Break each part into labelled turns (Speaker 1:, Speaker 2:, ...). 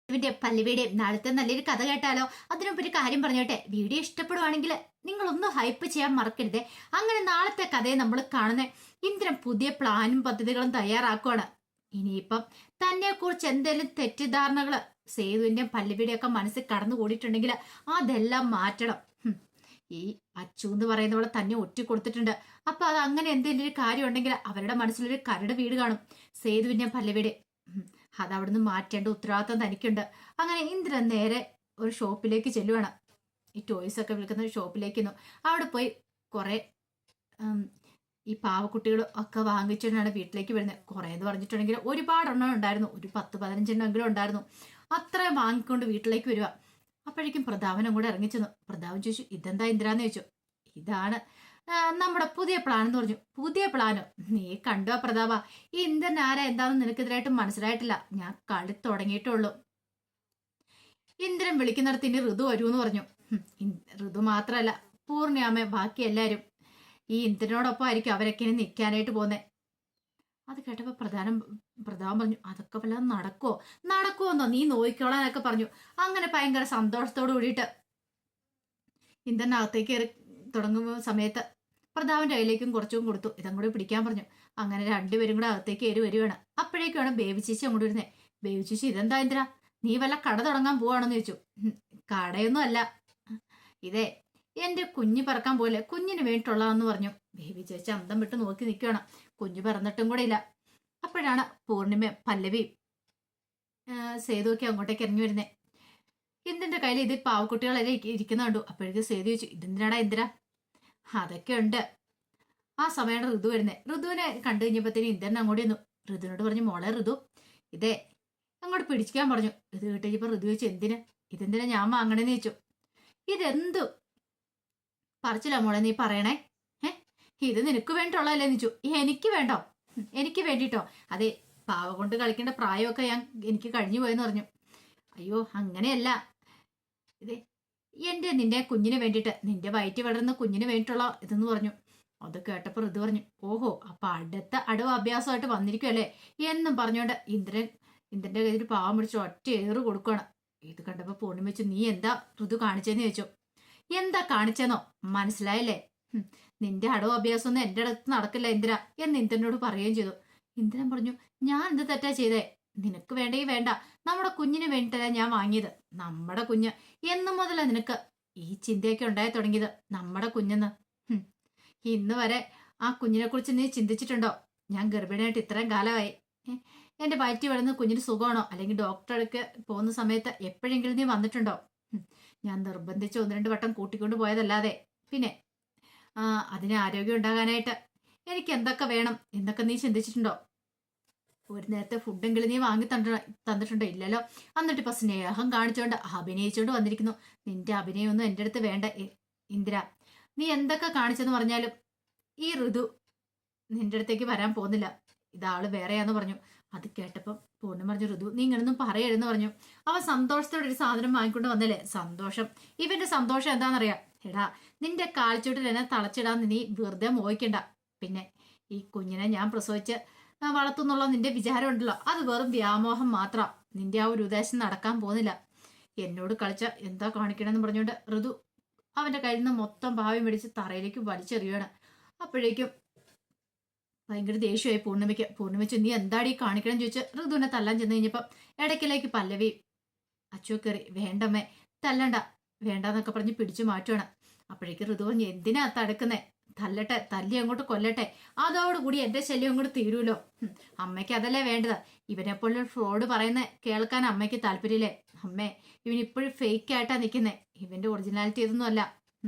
Speaker 1: ഇവന്റെ പല്ലുവിയുടെയും നാളത്തെ നല്ലൊരു കഥ കേട്ടാലോ? അതിനൊപ്പം ഒരു കാര്യം പറഞ്ഞോട്ടെ, വീഡിയോ ഇഷ്ടപ്പെടുവാണെങ്കിൽ നിങ്ങളൊന്ന് ഹൈപ്പ് ചെയ്യാൻ മറക്കരുത്. അങ്ങനെ നാളത്തെ കഥയെ നമ്മൾ കാണുന്നത് ഇന്ദ്രൻ പുതിയ പ്ലാനും പദ്ധതികളും തയ്യാറാക്കുവാണ്. ഇനിയിപ്പം തന്നെ കുറിച്ച് എന്തെങ്കിലും തെറ്റിദ്ധാരണകള് സേതുവിന്റെയും പല്ലുവിയുടെയും ഒക്കെ മനസ്സിൽ കടന്നുകൂടിയിട്ടുണ്ടെങ്കിൽ അതെല്ലാം മാറ്റണം. ഈ അച്ചു എന്ന് പറയുന്നവളെ തന്നെ ഒറ്റ കൊടുത്തിട്ടുണ്ട്. അപ്പൊ അത് അങ്ങനെ എന്തെങ്കിലും ഒരു കാര്യം ഉണ്ടെങ്കിൽ അവരുടെ മനസ്സിലൊരു കരട് വീട് കാണും സേതുവിന്റെയും പല്ലവിയുടെയും. അത് അവിടുന്ന് മാറ്റേണ്ട ഉത്തരവാദിത്വം തനിക്കുണ്ട്. അങ്ങനെ ഇന്ദ്രൻ നേരെ ഒരു ഷോപ്പിലേക്ക് ചെല്ലുവാണ്. ഈ ടോയ്സ് ഒക്കെ വിൽക്കുന്ന ഒരു ഷോപ്പിലേക്കുന്നു. അവിടെ പോയി കുറെ ഈ പാവക്കുട്ടികൾ ഒക്കെ വാങ്ങിച്ചിട്ടാണ് വീട്ടിലേക്ക് വരുന്നത്. കുറെ എന്ന് പറഞ്ഞിട്ടുണ്ടെങ്കിൽ ഒരുപാടെണ്ണം ഉണ്ടായിരുന്നു, ഒരു 10-15 ഉണ്ടായിരുന്നു. അത്രയും വാങ്ങിക്കൊണ്ട് വീട്ടിലേക്ക് വരിക. അപ്പോഴേക്കും പ്രതാപനും കൂടെ ഇറങ്ങിച്ചെന്നു. പ്രതാപൻ ചോദിച്ചു, ഇതെന്താ ഇന്ദ്രാന്ന് ചോദിച്ചു. ഇതാണ് നമ്മുടെ പുതിയ പ്ലാൻ എന്ന് പറഞ്ഞു. പുതിയ പ്ലാനോ? നീ കണ്ടോ പ്രതാപ, ഈ ഇന്ദ്രൻ ആരാ എന്താണെന്ന് നിനക്കെതിരായിട്ട് മനസ്സിലായിട്ടില്ല. ഞാൻ കളി തുടങ്ങിയിട്ടുള്ളൂ. ഇന്ദ്രൻ വിളിക്കുന്നിടത്ത് ഇനി ഋതു വരുമെന്ന് പറഞ്ഞു. ഋതു മാത്രമല്ല, പൂർണ്ണിയാമ്മ, ബാക്കി എല്ലാരും ഈ ഇന്ദ്രനോടൊപ്പം ആയിരിക്കും അവരൊക്കെ ഇനി നിൽക്കാനായിട്ട് പോന്നെ. അത് കേട്ടപ്പോ പ്രതാപൻ പറഞ്ഞു, അതൊക്കെ വല്ലതും നടക്കുമോന്നോ നീ നോക്കിക്കോളാനൊക്കെ പറഞ്ഞു. അങ്ങനെ ഭയങ്കര സന്തോഷത്തോടു കൂടിയിട്ട് ഇന്ദ്രനകത്തേക്ക് കയറി തുടങ്ങുന്ന സമയത്ത് പ്രതാപന്റെ കയ്യിലേക്കും കുറച്ചും കൊടുത്തു. ഇതും കൂടി പിടിക്കാൻ പറഞ്ഞു. അങ്ങനെ രണ്ടുപേരും കൂടെ അകത്തേക്ക് കയറി വരുവാണ്. അപ്പോഴേക്കാണ് ബേബി ചേച്ചി അങ്ങോട്ട് വരുന്നത്. ബേബി ചേച്ചി, ഇതെന്താ ഇന്ദ്ര, നീ വല്ല കട തുടങ്ങാൻ പോവാണെന്ന് ചോദിച്ചു. കടയൊന്നും അല്ല, ഇതേ എന്റെ കുഞ്ഞ് പറക്കാൻ പോലെ കുഞ്ഞിന് വേണ്ടിയിട്ടുള്ളതെന്ന് പറഞ്ഞു. ബേബി ചേച്ചി അന്തം വിട്ട് നോക്കി നിൽക്കുകയാണ്. കുഞ്ഞ് പറന്നിട്ടും കൂടെ ഇല്ല. അപ്പോഴാണ് പൂർണിമ, പല്ലവി, സേതുവൊക്കെ അങ്ങോട്ടേക്ക് ഇറങ്ങി വരുന്നത്. ഇന്ദിന്റെ കയ്യിൽ ഇത് പാവക്കുട്ടികളെല്ലാം ഇരിക്കുന്ന കണ്ടു. അപ്പോഴേക്ക് സേതു ചോദിച്ചു, ഇതെന്തിനാടാ ഇന്ദ്ര? അതൊക്കെ ഉണ്ട്. ആ സമയമാണ് ഋതു വരുന്നത്. ഋതുവിനെ കണ്ടു കഴിഞ്ഞപ്പോഴത്തേനും ഇന്ദ്രൻ അങ്ങോട്ട് വന്നു. ഋതുവിനോട് പറഞ്ഞു, മോളെ ഋതു, ഇതേ അങ്ങോട്ട് പിടിക്കാൻ പറഞ്ഞു. ഇത് കേട്ടപ്പോ ഋതു ചോദിച്ചു, ഇതെന്തിനാ ഞാൻ വാങ്ങണേന്ന് ചോദിച്ചു. ഇതെന്തു പറിച്ചില്ല മോളെ നീ പറയണേ? ഇത് നിനക്ക് വേണ്ടിയിട്ടുള്ളതല്ലേന്ന് ചോദിച്ചു. എനിക്ക് വേണ്ടോ? എനിക്ക് വേണ്ടിട്ടോ? അതെ, പാവ കൊണ്ട് കളിക്കേണ്ട പ്രായമൊക്കെ എനിക്ക് കഴിഞ്ഞു പോയെന്ന് പറഞ്ഞു. അയ്യോ അങ്ങനെയല്ല, ഇതേ നിന്റെ കുഞ്ഞിന് വേണ്ടിയിട്ട്, നിന്റെ വയറ്റി വളരുന്ന കുഞ്ഞിന് വേണ്ടിയിട്ടുള്ള ഇതെന്ന് പറഞ്ഞു. അത് കേട്ടപ്പോൾ ഋതു പറഞ്ഞു, ഓഹോ അപ്പൊ അടുത്ത അടവ് അഭ്യാസമായിട്ട് വന്നിരിക്കുമല്ലേ എന്നും പറഞ്ഞുകൊണ്ട് ഇന്ദ്രന്റെ കയ്യിൽ പാവം പിടിച്ച് ഒറ്റ ഏറ് കൊടുക്കുകയാണ്. ഇത് കണ്ടപ്പോ പൂർണ്ണിമ വെച്ചു, നീ എന്താ ഋതു കാണിച്ചെന്ന് ചോദിച്ചു. എന്താ കാണിച്ചെന്നോ? മനസ്സിലായല്ലേ? നിന്റെ അടവ് അഭ്യാസം ഒന്നും എന്റെ അടുത്ത് നടക്കില്ല ഇന്ദ്ര എന്ന് ഇന്ദ്രനോട് പറയുകയും ചെയ്തു. ഇന്ദ്രൻ പറഞ്ഞു, ഞാൻ എന്ത് തെറ്റാ ചെയ്തേ? നിനക്ക് വേണ്ടെങ്കിൽ വേണ്ട, നമ്മുടെ കുഞ്ഞിന് വേണ്ടിയിട്ടല്ല ഞാൻ വാങ്ങിയത്. നമ്മുടെ കുഞ്ഞ് എന്നു മുതലാ നിനക്ക് ഈ ചിന്തയൊക്കെ ഉണ്ടായി തുടങ്ങിയത്? നമ്മുടെ കുഞ്ഞെന്ന് ഇന്ന് വരെ ആ കുഞ്ഞിനെ കുറിച്ച് നീ ചിന്തിച്ചിട്ടുണ്ടോ? ഞാൻ ഗർഭിണിയായിട്ട് ഇത്രയും കാലമായി. എന്റെ വയറ്റി വളർന്ന് കുഞ്ഞിന് സുഖമാണോ? അല്ലെങ്കിൽ ഡോക്ടർക്ക് പോകുന്ന സമയത്ത് എപ്പോഴെങ്കിലും നീ വന്നിട്ടുണ്ടോ? ഞാൻ നിർബന്ധിച്ച് 1-2 വട്ടം കൂട്ടിക്കൊണ്ട് പോയതല്ലാതെ. പിന്നെ അതിന് ആരോഗ്യം ഉണ്ടാകാനായിട്ട് എനിക്ക് എന്തൊക്കെ വേണം എന്നൊക്കെ നീ ചിന്തിച്ചിട്ടുണ്ടോ? ഒരു നേരത്തെ ഫുഡെങ്കിലും നീ വാങ്ങി തന്നിട്ടുണ്ടോ? ഇല്ലല്ലോ. എന്നിട്ട് ഇപ്പൊ സ്നേഹം കാണിച്ചോണ്ട് അഭിനയിച്ചോണ്ട് വന്നിരിക്കുന്നു. നിന്റെ അഭിനയമൊന്നും എൻ്റെ അടുത്ത് വേണ്ട ഇന്ദ്ര. നീ എന്തൊക്കെ കാണിച്ചെന്ന് പറഞ്ഞാലും ഈ ഋതു നിന്റെ അടുത്തേക്ക് വരാൻ പോകുന്നില്ല. ഇതാള് വേറെയാന്ന് പറഞ്ഞു. അത് കേട്ടപ്പം പൂർണ്ണം പറഞ്ഞു, ഋതു നീ ഇങ്ങനൊന്നും പറയരുതെന്ന് പറഞ്ഞു. അവൻ സന്തോഷത്തോടെ ഒരു സാധനം വാങ്ങിക്കൊണ്ട് വന്നല്ലേ സന്തോഷം. ഇവന്റെ സന്തോഷം എന്താണെന്നറിയാം? എടാ, നിന്റെ കാൽച്ചോട്ടിൽ എന്നെ തളച്ചിടാൻ നീ വെറുതെ മോഹിക്കണ്ട. പിന്നെ ഈ കുഞ്ഞിനെ ഞാൻ പ്രസവിച്ച് വളർത്തുന്നുള്ള നിന്റെ വിചാരം ഉണ്ടല്ലോ, അത് വെറും വ്യാമോഹം മാത്രം. നിന്റെ ആ ഒരു ഉദ്ദേശം നടക്കാൻ പോകുന്നില്ല. എന്നോട് കളിച്ച എന്താ കാണിക്കണമെന്ന് പറഞ്ഞുകൊണ്ട് ഋതു അവന്റെ കയ്യിൽ നിന്ന് മൊത്തം ഭാവി മേടിച്ച് തറയിലേക്ക് വലിച്ചെറിയാണ്. അപ്പോഴേക്കും ഭയങ്കര ദേഷ്യമായി പൂർണ്ണിമയ്ക്ക്. പൂർണ്ണിമച്ച്, നീ എന്താടി കാണിക്കണം ചോദിച്ച് ഋതുവിനെ തല്ലാൻ ചെന്ന് കഴിഞ്ഞപ്പം ഇടയ്ക്കിലേക്ക് പല്ലവി അച്ചു കയറി, വേണ്ടമ്മേ തല്ലണ്ട, വേണ്ടെന്നൊക്കെ പറഞ്ഞ് പിടിച്ചു മാറ്റുവാണ്. അപ്പോഴേക്ക് ഋതു പറഞ്ഞു, എന്തിനാ തടുക്കുന്നേ? തല്ലട്ടെ, തല്ലി അങ്ങോട്ട് കൊല്ലട്ടെ, അതോടുകൂടി എന്റെ ശല്യം അങ്ങോട്ട് തീരുമല്ലോ. അമ്മയ്ക്ക് അതല്ലേ വേണ്ടത്. ഇവനെപ്പോഴും ഫ്രോഡ് പറയുന്ന കേൾക്കാൻ അമ്മയ്ക്ക് താല്പര്യമില്ലേ? അമ്മേ, ഇവൻ ഇപ്പോഴും ഫേക്ക് ആയിട്ടാ നിൽക്കുന്നേ. ഇവന്റെ ഒറിജിനാലിറ്റി ഇതൊന്നും അല്ല.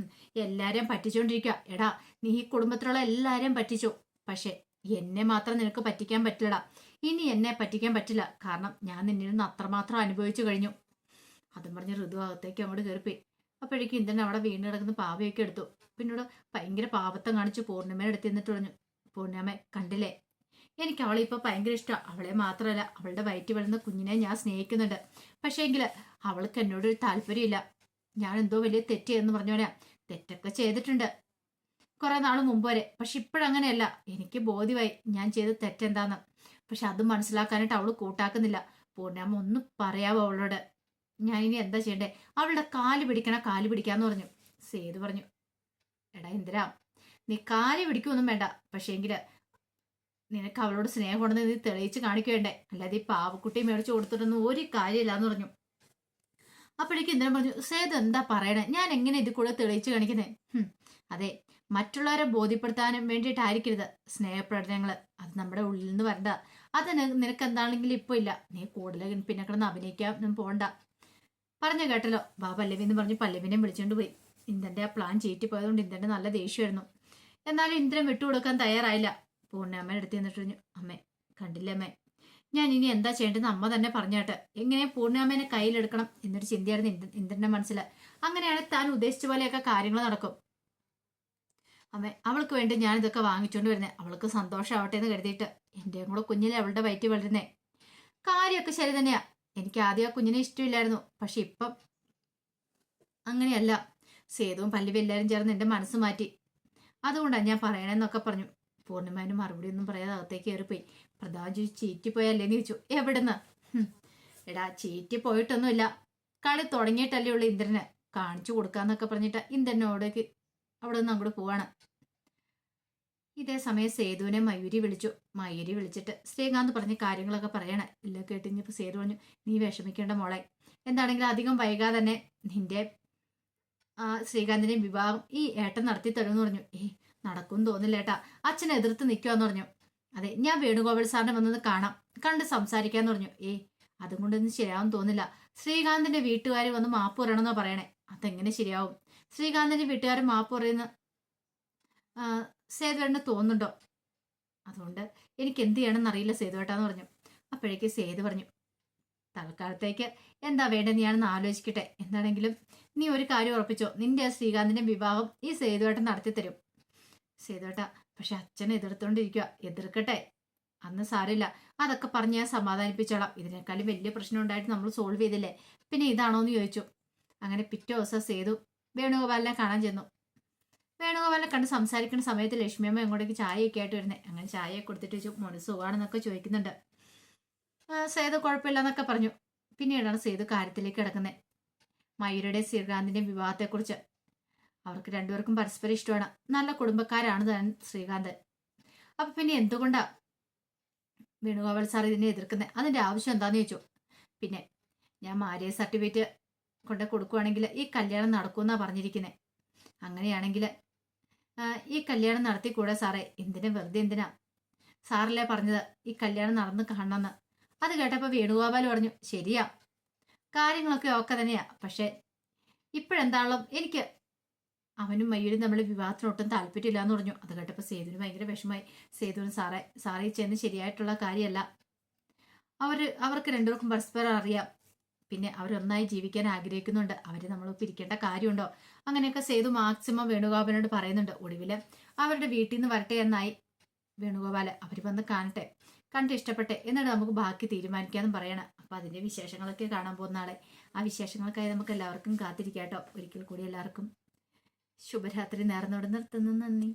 Speaker 1: എല്ലാരെയും പറ്റിച്ചോണ്ടിരിക്കുക. എടാ, നീ ഈ കുടുംബത്തിലുള്ള എല്ലാരെയും പറ്റിച്ചു, പക്ഷെ എന്നെ മാത്രം നിനക്ക് പറ്റിക്കാൻ പറ്റില്ലടാ. ഇനി എന്നെ പറ്റിക്കാൻ പറ്റില്ല, കാരണം ഞാൻ നിന്നിൽ നിന്ന് അത്രമാത്രം അനുഭവിച്ചു കഴിഞ്ഞു. അതും പറഞ്ഞ് ഋതു അകത്തേക്ക് അങ്ങോട്ട് കയറിപ്പോയി. അപ്പോഴേക്കും ഇന്ദ്രൻ അവിടെ വീണ് കിടക്കുന്ന പാവയൊക്കെ എടുത്തു. പിന്നീട് ഭയങ്കര പാവത്തം കാണിച്ചു പൂർണ്ണിമയെ എടുത്ത് എന്നിട്ട് പറഞ്ഞു, പൂർണ്ണിമ കണ്ടില്ലേ, എനിക്ക് അവളെ ഇപ്പൊ ഭയങ്കര ഇഷ്ടമാണ്. അവളെ മാത്രമല്ല, അവളുടെ വയറ്റി വളർന്ന കുഞ്ഞിനെ ഞാൻ സ്നേഹിക്കുന്നുണ്ട്. പക്ഷേ എങ്കിൽ അവൾക്ക് എന്നോടൊരു താല്പര്യമില്ല. ഞാൻ എന്തോ വലിയ തെറ്റിയെന്ന് പറഞ്ഞോനാ. തെറ്റൊക്കെ ചെയ്തിട്ടുണ്ട് കുറെ നാൾ മുമ്പ് വരെ, പക്ഷെ ഇപ്പോഴങ്ങനെയല്ല. എനിക്ക് ബോധ്യമായി ഞാൻ ചെയ്ത തെറ്റെന്താന്ന്. പക്ഷെ അത് മനസ്സിലാക്കാനായിട്ട് അവള് കൂട്ടാക്കുന്നില്ല. പൂർണ്ണാമ്മ ഒന്ന് പറയാവോ അവളോട്? ഞാൻ ഇനി എന്താ ചെയ്യണ്ടേ? അവളുടെ കാല് പിടിക്കണ, കാല് പിടിക്കാന്ന് പറഞ്ഞു. സേതു പറഞ്ഞു, എടാ ഇന്ദിര, നീ കാല് പിടിക്കൊന്നും വേണ്ട, പക്ഷേങ്കില് നിനക്ക് അവളോട് സ്നേഹം ഉണ്ടെന്ന് നീ തെളിയിച്ച് കാണിക്കേണ്ടേ, അല്ലാതെ ഈ പാവക്കുട്ടി മേടിച്ചു കൊടുത്തിട്ടൊന്നും ഒരു കാര്യമില്ലാന്ന് പറഞ്ഞു. അപ്പോഴേക്കും ഇന്ദ്രൻ പറഞ്ഞു, സേതു എന്താ പറയണേ? ഞാൻ എങ്ങനെ ഇത് കൂടെ തെളിയിച്ച് കാണിക്കുന്നേ? അതെ, മറ്റുള്ളവരെ ബോധ്യപ്പെടുത്താനും വേണ്ടിയിട്ടായിരിക്കരുത് സ്നേഹപ്രകടനങ്ങൾ. അത് നമ്മുടെ ഉള്ളിൽ നിന്ന് വരണ്ട. അത് നിനക്ക് എന്താണെങ്കിലും ഇപ്പൊ ഇല്ല. നീ കൂടുതൽ പിന്നെ കിടന്ന് അഭിനയിക്കാൻ പോണ്ട. പറഞ്ഞു കേട്ടല്ലോ, വാ പല്ലവി എന്ന് പറഞ്ഞ് പല്ലവിനെ വിളിച്ചുകൊണ്ട് പോയി. ഇന്ദ്രന്റെ ആ പ്ലാൻ ചീറ്റി പോയതുകൊണ്ട് ഇന്ദ്രന്റെ നല്ല ദേഷ്യമായിരുന്നു. എന്നാലും ഇന്ദ്രൻ വിട്ടുകൊടുക്കാൻ തയ്യാറായില്ല. പൂർണ്ണമ്മ എടുത്ത് നിന്നിട്ട് പറഞ്ഞു, അമ്മേ കണ്ടില്ലേ അമ്മേ, ഞാൻ ഇനി എന്താ ചെയ്യേണ്ടതെന്ന് അമ്മ തന്നെ പറഞ്ഞാട്ടെ. എങ്ങനെ പൂർണ്ണമ്മേനെ കയ്യിലെടുക്കണം എന്നൊരു ചിന്തയായിരുന്നു ഇന്ദ്രന്റെ മനസ്സിൽ. അങ്ങനെയാണ് താൻ ഉദ്ദേശിച്ച പോലെയൊക്കെ കാര്യങ്ങൾ നടക്കും. അമ്മേ, അവൾക്ക് വേണ്ടി ഞാൻ ഇതൊക്കെ വാങ്ങിച്ചോണ്ട് വരുന്നേ, അവൾക്ക് സന്തോഷമാവട്ടെ എന്ന് കരുതിയിട്ട്. എന്റെയും കൂടെ കുഞ്ഞിലെ അവളുടെ വയറ്റിൽ വളരുന്നേ. കാര്യമൊക്കെ ശരി തന്നെയാ. എനിക്ക് ആദ്യം ആ കുഞ്ഞിനെ ഇഷ്ടമില്ലായിരുന്നു, പക്ഷെ ഇപ്പം അങ്ങനെയല്ല. സേതുവും പല്ലവി എല്ലാവരും ചേർന്ന് എന്റെ മനസ്സ് മാറ്റി. അതുകൊണ്ടാണ് ഞാൻ പറയണെന്നൊക്കെ പറഞ്ഞു. പൂർണ്ണിമാനും മറുപടി ഒന്നും പറയാതെ അകത്തേക്ക് കയറിപ്പോയി. പ്രധാൻ ചോദിച്ചു, ചീറ്റിപ്പോയല്ലേന്ന് ചോദിച്ചു. എവിടുന്ന്? എടാ, ചീറ്റി പോയിട്ടൊന്നുമില്ല, കളി തുടങ്ങിയിട്ടല്ലേ ഉള്ളു. ഇന്ദ്രന് കാണിച്ചു കൊടുക്കാന്നൊക്കെ പറഞ്ഞിട്ട് ഇന്ദ്രനോടേക്ക് അവിടെ നിന്ന് അങ്ങോട്ട് പോവാണ്. ഇതേ സമയം സേതുവിനെ മയൂരി വിളിച്ചു. മയൂരി വിളിച്ചിട്ട് ശ്രീകാന്ത് പറഞ്ഞ കാര്യങ്ങളൊക്കെ പറയണേ. എല്ലാം കേട്ടിഞ്ഞപ്പോ സേതു പറഞ്ഞു, നീ വിഷമിക്കേണ്ട മോളെ, എന്താണെങ്കിലും അധികം വൈകാതെ തന്നെ നിന്റെ ശ്രീകാന്തിന്റെ വിവാഹം ഈ ഏട്ടൻ നടത്തി തരുമെന്ന് പറഞ്ഞു. നടക്കും തോന്നില്ല ഏട്ടാ, അച്ഛനെ എതിർത്ത് നിൽക്കുവാന്ന് പറഞ്ഞു. അതെ, ഞാൻ വേണുഗോപാൽ സാറിനെ വന്നത് കാണാം, കണ്ട് സംസാരിക്കാന്ന് പറഞ്ഞു. അതും കൊണ്ടൊന്നും ശരിയാവും തോന്നില്ല. ശ്രീകാന്തിന്റെ വീട്ടുകാർ വന്ന് മാപ്പ് പറയണമെന്നോ പറയണേ. അതെങ്ങനെ ശരിയാവും? ശ്രീകാന്തിന്റെ വീട്ടുകാർ മാപ്പ് പറയുന്ന സേതുവേട്ടന് തോന്നുന്നുണ്ടോ? അതുകൊണ്ട് എനിക്ക് എന്ത് ചെയ്യണമെന്ന് അറിയില്ല സേതുവേട്ടാന്ന് പറഞ്ഞു. അപ്പോഴേക്ക് സേതു പറഞ്ഞു, തൽക്കാലത്തേക്ക് എന്താ വേണ്ടത് ഞാനൊന്ന് ആലോചിക്കട്ടെ. എന്താണെങ്കിലും നീ ഒരു കാര്യം ഉറപ്പിച്ചോ, നിന്റെ ആ ശ്രീകാന്തിന്റെ വിവാഹം ഈ സേതുവേട്ടൻ നടത്തി തരും. സേതുവേട്ട, പക്ഷെ അച്ഛനെ എതിർത്തോണ്ടിരിക്കുക. എതിർക്കട്ടെ, അന്ന് സാരില്ല, അതൊക്കെ പറഞ്ഞ് ഞാൻ സമാധാനിപ്പിച്ചോളാം. ഇതിനേക്കാളും വലിയ പ്രശ്നം ഉണ്ടായിട്ട് നമ്മൾ സോൾവ് ചെയ്തില്ലേ, പിന്നെ ഇതാണോന്ന് ചോദിച്ചു. അങ്ങനെ പിറ്റേ ദിവസം സേതു വേണുഗോപാലിനെ കാണാൻ ചെന്നു. വേണുഗോപാലിനെ കണ്ട് സംസാരിക്കുന്ന സമയത്ത് ലക്ഷ്മിയമ്മ എങ്ങോട്ടേക്ക് ചായയൊക്കെ ആയിട്ട് വരുന്നത്. അങ്ങനെ ചായയൊക്കെ കൊടുത്തിട്ട് ചോദിച്ചു, മോന് സുഖമാണെന്നൊക്കെ ചോദിക്കുന്നുണ്ട്. സേതു കുഴപ്പമില്ലെന്നൊക്കെ പറഞ്ഞു. പിന്നീടാണ് സേതു കാര്യത്തിലേക്ക് കിടക്കുന്നത്. മയൂരുടെ ശ്രീകാന്തിന്റെ വിവാഹത്തെക്കുറിച്ച്. അവർക്ക് രണ്ടുപേർക്കും പരസ്പരം ഇഷ്ടമാണ്, നല്ല കുടുംബക്കാരാണ് താൻ ശ്രീകാന്ത്. അപ്പൊ പിന്നെ എന്തുകൊണ്ടാ വേണുഗോപാൽ സാർ ഇതിനെ എതിർക്കുന്നത്? അതിന്റെ ആവശ്യം എന്താന്ന് ചോദിച്ചു. പിന്നെ ഞാൻ മാര്യേജ് സർട്ടിഫിക്കറ്റ് കൊണ്ട് കൊടുക്കുവാണെങ്കിൽ ഈ കല്യാണം നടക്കുമെന്നാ പറഞ്ഞിരിക്കുന്നത്. അങ്ങനെയാണെങ്കിൽ ഈ കല്യാണം നടത്തിക്കൂടെ സാറേ? വെറുതെ എന്തിനാ? സാറല്ലേ പറഞ്ഞത് ഈ കല്യാണം നടന്ന് കാണണമെന്ന്. അത് കേട്ടപ്പോ വേണുഗോപാൽ പറഞ്ഞു, ശരിയാ, കാര്യങ്ങളൊക്കെ ഒക്കെ തന്നെയാ, പക്ഷെ ഇപ്പോഴെന്താണല്ലോ എനിക്ക് അവനും മയൂരും നമ്മൾ വിവാഹത്തിനൊട്ടും താല്പര്യമില്ല എന്ന് പറഞ്ഞു. അത് കേട്ടപ്പോൾ സേതുവിന് ഭയങ്കര വിഷമായി. സേതുവിന് സാറേ ചെയ്യുന്ന ശരിയായിട്ടുള്ള കാര്യമല്ല. അവർക്ക് രണ്ടുപേർക്കും പരസ്പരം അറിയാം, പിന്നെ അവരൊന്നായി ജീവിക്കാൻ ആഗ്രഹിക്കുന്നുണ്ട്, അവരെ നമ്മൾ പിരിക്കേണ്ട കാര്യമുണ്ടോ? അങ്ങനെയൊക്കെ സേതു മാക്സിമം വേണുഗോപാലിനോട് പറയുന്നുണ്ട്. ഒടുവിൽ അവരുടെ വീട്ടിൽ നിന്ന് വരട്ടെ എന്നായി വേണുഗോപാല്. അവർ വന്ന് കാണട്ടെ, കണ്ട് ഇഷ്ടപ്പെട്ടെ എന്നിട്ട് നമുക്ക് ബാക്കി തീരുമാനിക്കാമെന്ന് പറയണം. അപ്പൊ അതിന്റെ വിശേഷങ്ങളൊക്കെ കാണാൻ പോകുന്ന ആളെ. ആ വിശേഷങ്ങൾക്കായി നമുക്ക് എല്ലാവർക്കും കാത്തിരിക്കാം കേട്ടോ. ഒരിക്കൽ കൂടി എല്ലാവർക്കും ശുഭരാത്രി നേർന്നോട് നിർത്തുന്നു. നന്ദി.